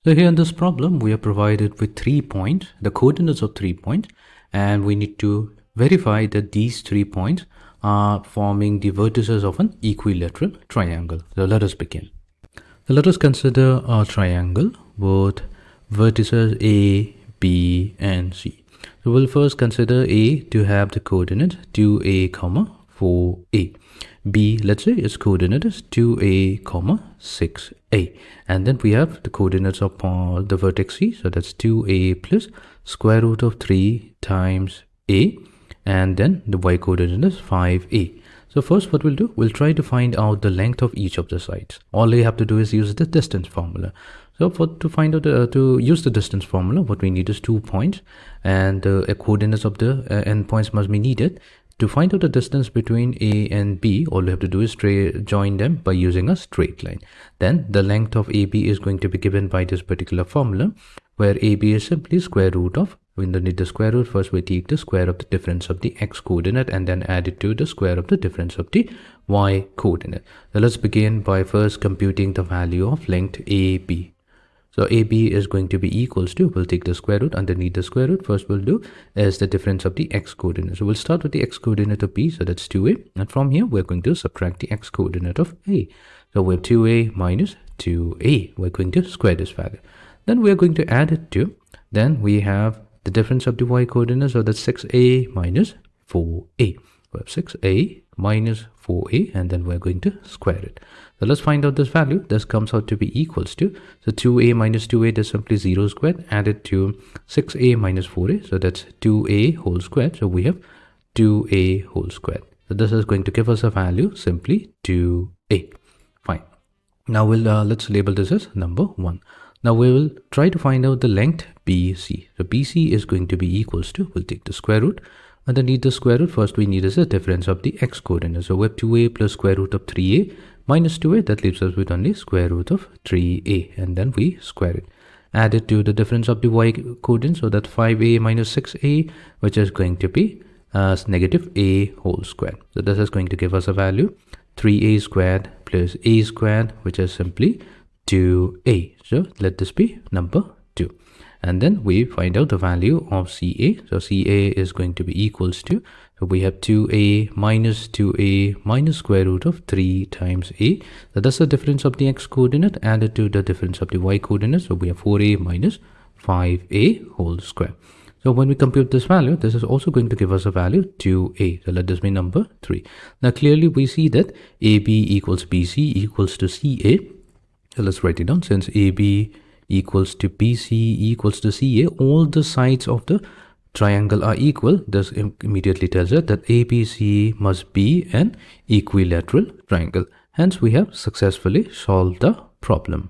So here in this problem, we are provided with 3 points, the coordinates of 3 points, and we need to verify that these 3 points are forming the vertices of an equilateral triangle. So let us begin. So let us consider a triangle with vertices A, B, and C. So we'll first consider A to have the coordinate 2A, 4A. B, let's say its coordinate is 2A, 6A. And then we have the coordinates of the vertex C. So that's 2A plus square root of 3 times A. And then the Y coordinate is 5A. So first what we'll do, we'll try to find out the length of each of the sides. All you have to do is use the distance formula. So to find out, to use the distance formula, what we need is 2 points, and the coordinates of the endpoints must be needed. To find out the distance between A and B, all you have to do is join them by using a straight line. Then the length of AB is going to be given by this particular formula, where AB is simply square root of, underneath the square root, first we take the square of the difference of the x coordinate and then add it to the square of the difference of the y coordinate. So let's begin by first computing the value of length AB. So AB is going to be equals to, we'll take the square root, underneath the square root, first we'll do is the difference of the x coordinate. So we'll start with the x coordinate of B, so that's 2A. And from here, we're going to subtract the x coordinate of A. So we have 2A minus 2A. We're going to square this value. Then we're going to add it to, then we have the difference of the y coordinate, so that's 6A minus 4A. We have 6A minus 4A, and then we're going to square it. So let's find out this value. This comes out to be equals to, so 2A minus 2A is simply 0 squared, added to 6A minus 4A, so that's 2A whole squared. So we have 2A whole squared. So this is going to give us a value simply 2A. Fine. Now let's label this as number 1. Now we will try to find out the length BC. So BC is going to be equals to, we'll take the square root. Underneath the square root, first we need is the difference of the x coordinate. So we have 2A plus square root of 3A minus 2A. That leaves us with only square root of 3A. And then we square it. Add it to the difference of the y coordinate. So that's 5A minus 6A, which is going to be negative A whole squared. So this is going to give us a value 3A squared plus A squared, which is simply 2A. So let this be number 2. And then we find out the value of CA. So CA is going to be equals to, so we have 2A minus square root of 3 times A. So that's the difference of the x coordinate added to the difference of the y coordinate. So we have 4A minus 5A whole square. So when we compute this value, this is also going to give us a value 2A. So let this be number 3. Now clearly we see that AB equals BC equals to CA. So let's write it down. Since AB equals to BC equals to CA, all the sides of the triangle are equal. This immediately tells us that ABC must be an equilateral triangle. Hence, we have successfully solved the problem.